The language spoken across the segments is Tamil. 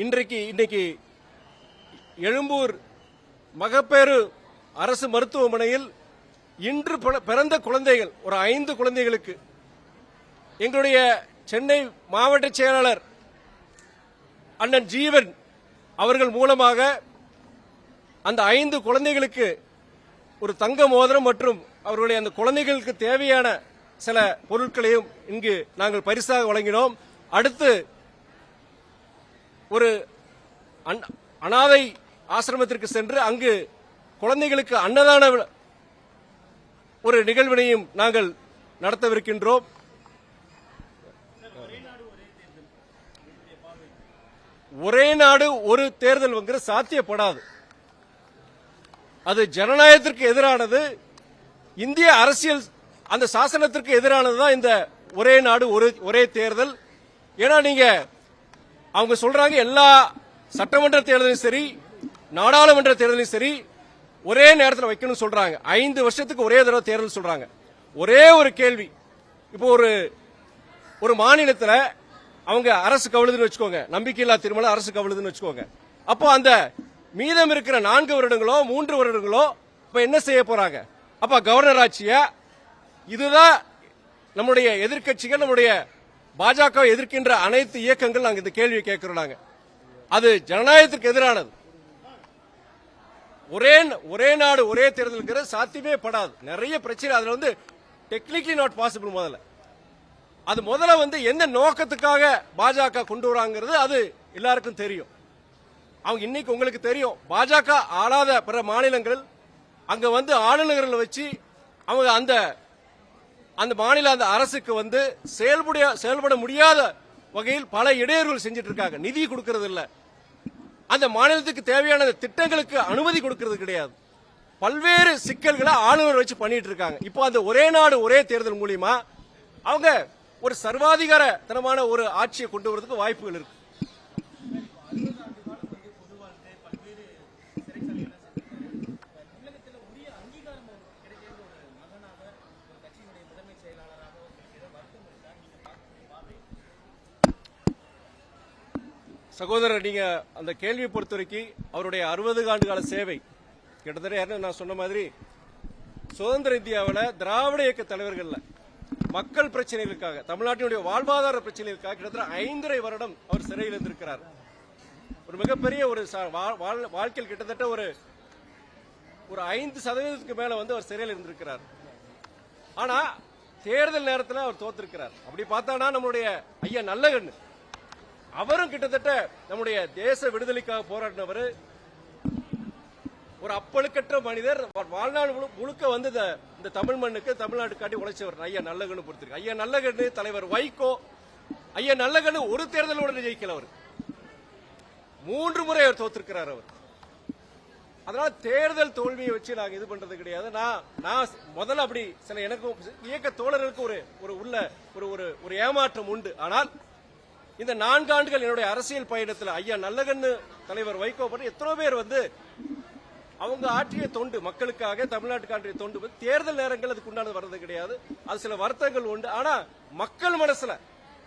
இன்னைக்கு எழும்பூர் மகப்பேறு அரசு மருத்துவமனையில் இன்று பிறந்த குழந்தைகள் ஒரு 5 குழந்தைகளுக்கு எங்களுடைய சென்னை மாவட்ட செயலாளர் அண்ணன் ஜீவன் அவர்கள் மூலமாக அந்த 5 குழந்தைகளுக்கு ஒரு தங்க மோதிரம் மற்றும் அவர்களுடைய அந்த குழந்தைகளுக்கு தேவையான சில பொருட்களையும் இங்கு நாங்கள் பரிசாக வழங்கினோம். அடுத்து ஒரு அனாதை ஆசிரமத்திற்கு சென்று அங்கு குழந்தைகளுக்கு அன்னதான ஒரு நிகழ்வினையும் நாங்கள் நடத்தவிருக்கின்றோம். ஒரே நாடு ஒரு தேர்தல் சாத்தியப்படாது. அது ஜனநாயகத்திற்கு எதிரானது, இந்திய அரசியல் அந்த சாசனத்திற்கு எதிரானதுதான் இந்த ஒரே நாடு ஒரே தேர்தல். ஏன்னா நீங்க அவங்க சொல்றாங்க எல்லா சட்டமன்ற தேர்தலும் சரி நாடாளுமன்ற தேர்தலும் சரி ஒரே நேரத்தில் வைக்கணும் சொல்றாங்க. 5 வருஷத்துக்கு ஒரே தடவை தேர்தல் சொல்றாங்க. ஒரே ஒரு கேள்வி, இப்போ ஒரு மாநிலத்தில் அவங்க அரசு கவிழுதுன்னு வச்சுக்கோங்க, நம்பிக்கையில்லா தீர்மானம் அரசு கவிழுதுன்னு வச்சுக்கோங்க. அப்போ அந்த மீதம் இருக்கிற 4 வருடங்களோ 3 வருடங்களோ இப்ப என்ன செய்ய போறாங்க? அப்ப கவர்னர் ஆட்சியா? இதுதான் நம்முடைய எதிர்க்கட்சிகள், நம்முடைய பாஜக எதிர்க்கின்ற அனைத்து இயக்கங்கள் நாங்கள் இந்த கேள்வியை கேட்கிறோம். அது ஜனநாயகத்திற்கு எதிரானது. ஒரே நாடு ஒரே தேர்தல் சாத்தியமே படாது. நிறைய பிரச்சனை அதுல டெக்னிக்கலி நாட் பாசிபிள். முதல்ல எந்த நோக்கத்துக்காக பாஜக கொண்டு வராங்கிறது அது எல்லாருக்கும் தெரியும். அவங்க இன்னைக்கு உங்களுக்கு தெரியும், பாஜக ஆளாத பிற மாநிலங்கள் அங்க ஆளுநர்கள் வச்சு அவங்க அந்த மாநில அந்த அரசுக்கு செயல்பட முடியாத வகையில் பல இடையூறுகள் செஞ்சிட்டு இருக்காங்க. நிதி கொடுக்கறது இல்ல, அந்த மாநிலத்துக்கு தேவையான திட்டங்களுக்கு அனுமதி கொடுக்கறது கிடையாது. பல்வேறு சிக்கல்களை ஆளுநர் வச்சு பண்ணிட்டு இருக்காங்க. இப்போ அந்த ஒரே நாடு ஒரே தேர்தல் மூலியமா அவங்க ஒரு சர்வாதிகாரத்தனமான ஒரு ஆட்சியை கொண்டு வரதுக்கு வாய்ப்புகள் இருக்கு. சகோதரர், நீங்க அந்த கேள்வியை பொறுத்தவரைக்கும் அவருடைய 60 ஆண்டு கால சேவை கிட்டத்தட்ட நான் சொன்ன மாதிரி சுதந்திர இந்தியாவில் திராவிட இயக்க தலைவர்கள் மக்கள் பிரச்சனைகளுக்காக, தமிழ்நாட்டினுடைய வாழ்வாதார பிரச்சனைகளுக்காக கிட்டத்தட்ட 5.5 வருடம் அவர் சிறையில் இருந்திருக்கிறார். ஒரு மிகப்பெரிய ஒரு வாழ்க்கையில் கிட்டத்தட்ட ஒரு 5% மேல அவர் சிறையில் இருந்திருக்கிறார். ஆனா தேர்தல் நேரத்தில் அவர் தோத்திருக்கிறார். அப்படி பார்த்தானா நம்மளுடைய ஐயா நல்லகண்ணு அவரும் கிட்டத்தட்ட நம்முடைய தேச விடுதலைக்காக போராடினவர். ஒரு அப்பழுக்கற்ற மனிதர். வாழ்நாள் முழுக்க இந்த தமிழ் மண்ணுக்கு தமிழ்நாடு காட்டி உழைச்சவர் ஐயா நல்லகண்ணு பொறுத்திருக்கு. ஐயா நல்லகண்ணு, தலைவர் வைகோ, ஐயா நல்லகண்ணு ஒரு தேர்தலோட ஜெயிக்கல. அவர் 3 முறை அவர் தோத்திருக்கிறார். அவர் அதனால தேர்தல் தோல்வியை வச்சு நாங்க இது பண்றது கிடையாது. நான் முதல்ல அப்படி சில எனக்கும் இயக்க தோழர்களுக்கு ஒரு ஏமாற்றம் உண்டு. ஆனால் இந்த 4 ஆண்டுகள் என்னுடைய அரசியல் பயணத்தில் ஐயா நல்லகண்ணு, தலைவர் வைகோ பற்றி எத்தனை பேர் அவங்க ஆற்றிய தொண்டு மக்களுக்காக, தமிழ்நாட்டுக்கு ஆற்றிய தொண்டு தேர்தல் நேரங்கள் அதுக்கு உண்டானது வர்றது கிடையாது. அது சில வருத்தங்கள் உண்டு. ஆனா மக்கள் மனசுல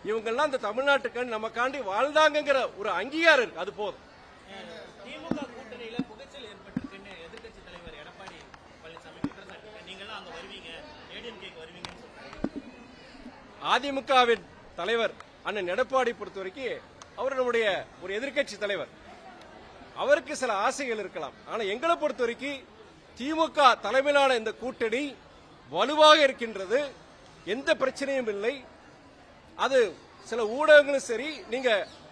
இவங்கெல்லாம் இந்த தமிழ்நாட்டுக்காண்டி நமக்காண்டி வாழ்ந்தாங்கிற ஒரு அங்கீகாரம் இருக்கு. அது போதும். திமுக கூட்டணியில புகைச்சல் ஏற்பட்டிருக்குன்னு எதிர்க்கட்சி தலைவர் எடப்பாடி பழனிசாமி நீங்களும் அங்க வருவீங்க, ஏடிஎம்கேக்கு வருவீங்கன்னு சொல்றாங்க. அதிமுகவின் தலைவர் அண்ணன் எடப்பாடி பொறுத்த வரைக்கும் அவர் நம்முடைய ஒரு எதிர்க்கட்சி தலைவர். அவருக்கு சில ஆசைகள் இருக்கலாம். ஆனா எங்களை பொறுத்த வரைக்கும் திமுக தலைமையிலான இந்த கூட்டணி வலுவாக இருக்கின்றது. எந்த பிரச்சனையும் இல்லை. அது சில ஊடகங்களும் சரி, நீங்க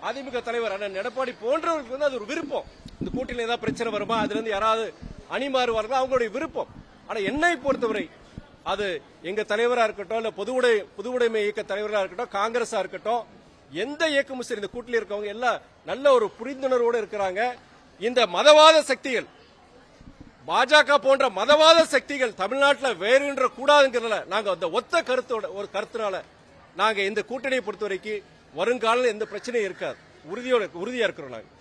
அதிமுக தலைவர் அண்ணன் எடப்பாடி போன்றவர்களுக்கு அது ஒரு விருப்பம். இந்த கூட்டணியில் ஏதாவது பிரச்சனை வருமா, அதுல இருந்து யாராவது அணிமாறுவார்கள், அவங்களுடைய விருப்பம். ஆனா என்னை பொறுத்தவரை அது எங்க தலைவரா இருக்கட்டும், இல்ல பொதுவுடைமை இயக்க தலைவராக இருக்கட்டும், காங்கிரஸா இருக்கட்டும், எந்த இயக்கமும் சரி இந்த கூட்டணியில் இருக்கவங்க எல்லாம் நல்ல ஒரு புரிந்துணர்வோடு இருக்கிறாங்க. இந்த மதவாத சக்திகள், பாஜக போன்ற மதவாத சக்திகள் தமிழ்நாட்டில் வேறுகின்ற கூடாதுங்கிறதுல நாங்க அந்த ஒத்த கருத்தினால நாங்க இந்த கூட்டணியை பொறுத்த வரைக்கும் வருங்காலம் எந்த பிரச்சனையும் இருக்காது. உறுதியா இருக்கிறோம். நாங்க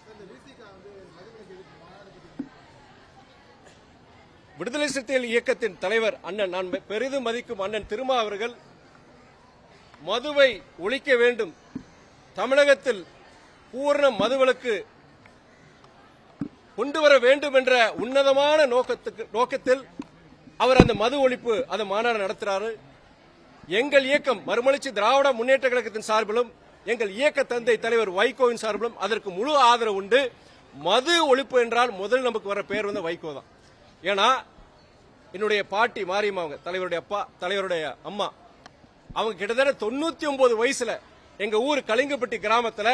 விடுதலை சிறுத்தைகள் இயக்கத்தின் தலைவர் அண்ணன், நான் பெரிதும் மதிக்கும் அண்ணன் திருமா அவர்கள் மதுவை ஒழிக்க வேண்டும், தமிழகத்தில் பூரண மதுவிலக்கு கொண்டு வர வேண்டும் என்ற உன்னதமான நோக்கத்தில் அவர் அந்த மது ஒழிப்பு அந்த மாநாடு நடத்துறாரு. எங்கள் இயக்கம் மறுமலர்ச்சி திராவிட முன்னேற்ற கழகத்தின் சார்பிலும் எங்கள் இயக்க தந்தை தலைவர் வைகோவின் சார்பிலும் அதற்கு முழு ஆதரவு உண்டு. மது ஒழிப்பு என்றால் முதல் நமக்கு வர பேர் வந்து வைகோ தான். ஏன்னா என்னுடைய பாட்டி மாரியம்மா அவங்க தலைவருடைய அப்பா தலைவருடைய அம்மா அவங்க கிட்டத்தட்ட 99 வயசுல எங்க ஊர் கலிங்கப்பட்டி கிராமத்துல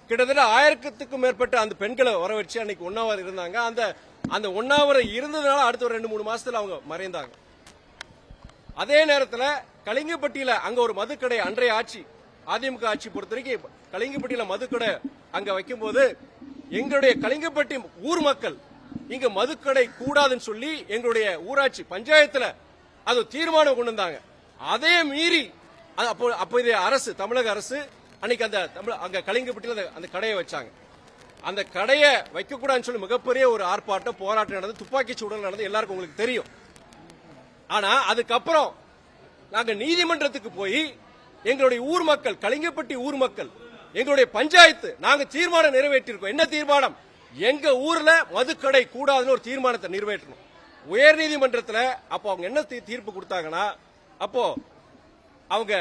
கிட்டத்தட்ட 1000க்கும் மேற்பட்ட அந்த பெண்களை வர வச்சு அன்னைக்கு ஒன்னாவது இருந்தாங்க. அந்த ஒன்னாவது இருந்ததுனால அடுத்த ஒரு 2-3 மாசத்துல அவங்க மறைந்தாங்க. அதே நேரத்தில் கலிங்கப்பட்டியில அங்க ஒரு மதுக்கடை அன்றைய ஆட்சி அதிமுக ஆட்சி பொறுத்த வரைக்கும் கலிங்கப்பட்டியில மதுக்கடை அங்க வைக்கும் போது எங்களுடைய கலிங்கப்பட்டி ஊர் மக்கள் இங்க மதுக்கடை கூடாதுன்னு சொல்லி எங்களுடைய ஊராட்சி பஞ்சாயத்துல அது தீர்மானம் கொண்டு வந்தாங்க. அதே மீறி அப்போதைய அரசு தமிழக அரசு அன்னைக்கு அங்க கலிங்கப்பட்டியில அந்த கடையை வச்சாங்க. அந்த கடையை வைக்கக்கூடாதுன்னு சொல்லி மிகப்பெரிய ஒரு ஆர்ப்பாட்டம் போராட்டம் நடந்து துப்பாக்கி சூடல் நடந்து எல்லாருக்கும் உங்களுக்கு தெரியும். ஆனா அதுக்கப்புறம் நாங்க நீதிமன்றத்துக்கு போய் எங்களுடைய ஊர் மக்கள் கலிங்கப்பட்டி ஊர் மக்கள் எங்களுடைய பஞ்சாயத்து நாங்க தீர்மானம் நிறைவேற்றிருக்கோம். என்ன தீர்மானம்? எங்க ஊர்ல மதுக்கடை கூடாதுன்னு ஒரு தீர்மானத்தை நிறைவேற்றணும். உயர் நீதிமன்றத்தில் அப்போ அவங்க என்ன தீர்ப்பு கொடுத்தாங்கன்னா அப்போ அவங்க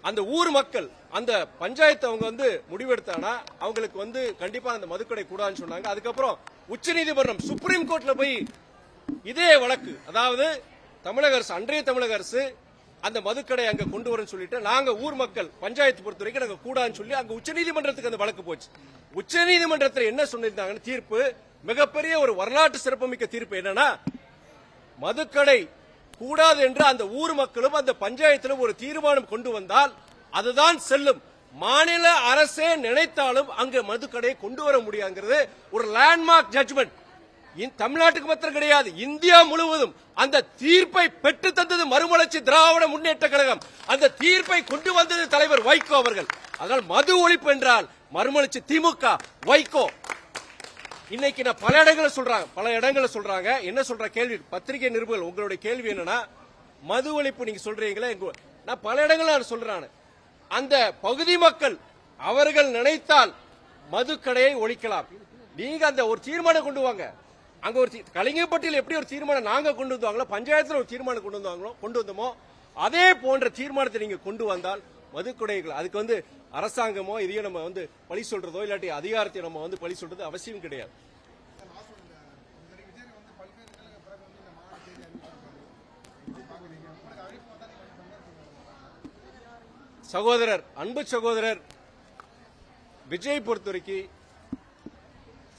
அந்த ஊர் மக்கள் அந்த பஞ்சாயத்து அவங்க வந்து முடிவெடுத்தாங்கன்னா அவங்களுக்கு வந்து கண்டிப்பா அந்த மதுக்கடை கூடாதுன்னு சொன்னாங்க. அதுக்கப்புறம் உச்ச நீதிமன்றம் சுப்ரீம் கோர்ட்ல போய் இதே வழக்கு அதாவது தமிழக அரசு அன்றைய தமிழக அரசு அந்த மதுக்கடை அங்க கொண்டு வரன்னு சொல்லிட்டு நாங்க ஊர் மக்கள் பஞ்சாயத்து பொறுத்த வரைக்கும் நாங்க கூடாதுன்னு சொல்லி அங்க உச்சநீதிமன்றத்துக்கு அந்த வழக்கு போச்சு. உச்சநீதிமன்றத்தில் என்ன சொல்லியிருந்தாங்க தீர்ப்பு மிகப்பெரிய ஒரு வரலாற்று சிறப்புமிக்க தீர்ப்பு என்னன்னா மதுக்கடை கூடாது என்று அந்த ஊர் மக்களும் அந்த பஞ்சாயத்திலும் ஒரு தீர்மானம் கொண்டு வந்தால் அதுதான் செல்லும். மாநில அரசே நினைத்தாலும் அங்க மதுக்கடையை கொண்டு வர முடியாங்கிறது ஒரு லேண்ட்மார்க் ஜட்ஜ்மெண்ட். தமிழ்நாட்டுக்கு மாத்திரம் கிடையாது இந்தியா முழுவதும் அந்த தீர்ப்பை பெற்று தந்தது மறுமலர்ச்சி திராவிட முன்னேற்ற கழகம். அந்த தீர்ப்பை கொண்டு வந்தது தலைவர் வைகோ அவர்கள். அதனால் மது ஒழிப்பு என்றால் மறுமலர்ச்சி திமுக வைகோ. இன்னைக்கு நான் பல இடங்களில் சொல்றாங்க என்ன சொல்ற கேள்வி பத்திரிகை நிருபர்கள் உங்களுடைய கேள்வி என்னன்னா மது ஒழிப்பு நீங்க சொல்றீங்களே நான் பல இடங்களில் சொல்றேன் அந்த பகுதி மக்கள் அவர்கள் நினைத்தால் மதுக்கடையை ஒழிக்கலாம். நீங்க அந்த ஒரு தீர்மானம் கொண்டு வாங்க. அங்க ஒரு கலிங்கப்பட்டியில் எப்படி ஒரு தீர்மானம் நாங்க கொண்டு வந்தாங்களோ பஞ்சாயத்துல ஒரு தீர்மானம் கொண்டு வந்தோமோ அதே போன்ற தீர்மானத்தை நீங்க கொண்டு வந்தால் மதுக்கடைகள் அதுக்கு வந்து அரசாங்கமோ இதையும் நம்ம வந்து பழி சொல்றதோ இல்லாட்டி அதிகாரத்தை நம்ம வந்து பழி சொல்றது அவசியம் கிடையாது. சகோதரர் அன்பு சகோதரர் விஜய் பொறுத்தவரைக்கும்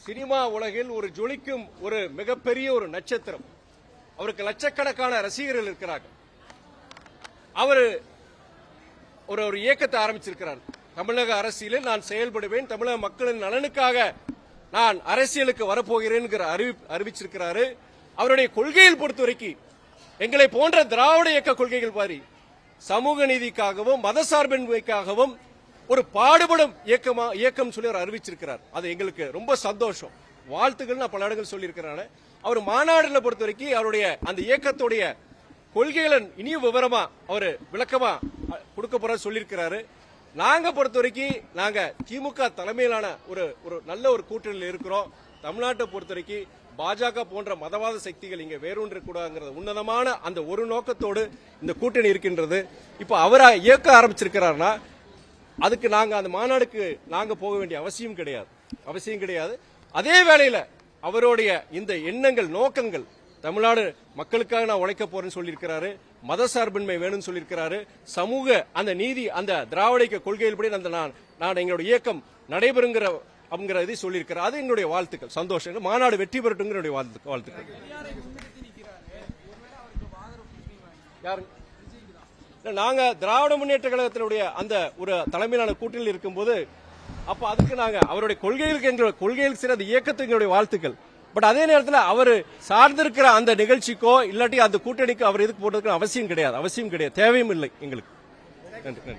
சினிமா உலகில் ஒரு ஜொலிக்கும் ஒரு மிகப்பெரிய ஒரு நட்சத்திரம். அவருக்கு லட்சக்கணக்கான ரசிகர்கள் இருக்கிறார்கள். அவர் ஒரு இயக்கத்தை ஆரம்பிச்சிருக்கிறார். தமிழக அரசியலில் நான் செயல்படுவேன் தமிழக மக்களின் நலனுக்காக நான் அரசியலுக்கு வரப்போகிறேன் அறிவிச்சிருக்கிறாரு. அவருடைய கொள்கையில் பொறுத்தவரைக்கும் எங்களை போன்ற திராவிட இயக்க கொள்கைகள் பாரி சமூக நீதிக்காகவும் மதசார்பின்மைக்காகவும் ஒரு பாடுபடும் இயக்கம் சொல்லி அவர் அறிவிச்சிருக்கிறார். அது எங்களுக்கு ரொம்ப சந்தோஷம். வாழ்த்துக்கள் நான் பல இடங்கள் சொல்லியிருக்கிறாரு. அவர் மாநாடுல பொறுத்த வரைக்கும் அவருடைய அந்த இயக்கத்துடைய கொள்கைகளை இனியும் விவரமா அவர் விளக்கமா கொடுக்க போற சொல்லியிருக்கிறாரு. நாங்க பொறுத்த வரைக்கும் நாங்க திமுக தலைமையிலான ஒரு நல்ல ஒரு கூட்டணியில் இருக்கிறோம். தமிழ்நாட்டை பொறுத்த வரைக்கும் பாஜக போன்ற மதவாத சக்திகள் இங்க வேரூன்ற கூடாதுங்கிறது உன்னதமான அந்த ஒரு நோக்கத்தோடு இந்த கூட்டணி இருக்கின்றது. இப்ப அவரா இயக்க ஆரம்பிச்சிருக்கிறாருன்னா அதுக்கு நாங்க அந்த மாநாடுக்கு நாங்க போக வேண்டிய அவசியம் கிடையாது. அதே வேளையில அவருடைய இந்த எண்ணங்கள் நோக்கங்கள் தமிழ்நாடு மக்களுக்காக நான் உழைக்க போறேன்னு சொல்லியிருக்கிறாரு. மதசார்பின்மை வேணும்னு சொல்லியிருக்கிறாரு. சமூக அந்த நீதி அந்த திராவிட கொள்கையின்படி நான் எங்களுடைய இயக்கம் நடைபெறுங்கிற அப்படிங்கிற இதை சொல்லியிருக்கிறார். அது என்னுடைய வாழ்த்துக்கள். சந்தோஷம். மாநாடு வெற்றி பெறட்டுங்கிற வாழ்த்துக்கள். நாங்க திராவிட முன்னேற்ற கழகத்தினுடைய அந்த ஒரு தலைமையிலான கூட்டணியில் இருக்கும்போது அப்ப அதுக்கு நாங்க அவருடைய கொள்கைகளுக்கு சில இயக்கத்துக்கு எங்களுடைய வாழ்த்துக்கள். பட் அதே நேரத்தில் அவர் சார்ந்திருக்கிற அந்த நிகழ்ச்சிக்கோ இல்லாட்டி அந்த கூட்டணிக்கோ அவர் இதுக்கு போடுறதுக்கு அவசியம் கிடையாது. தேவையும் இல்லை எங்களுக்கு. நன்றி.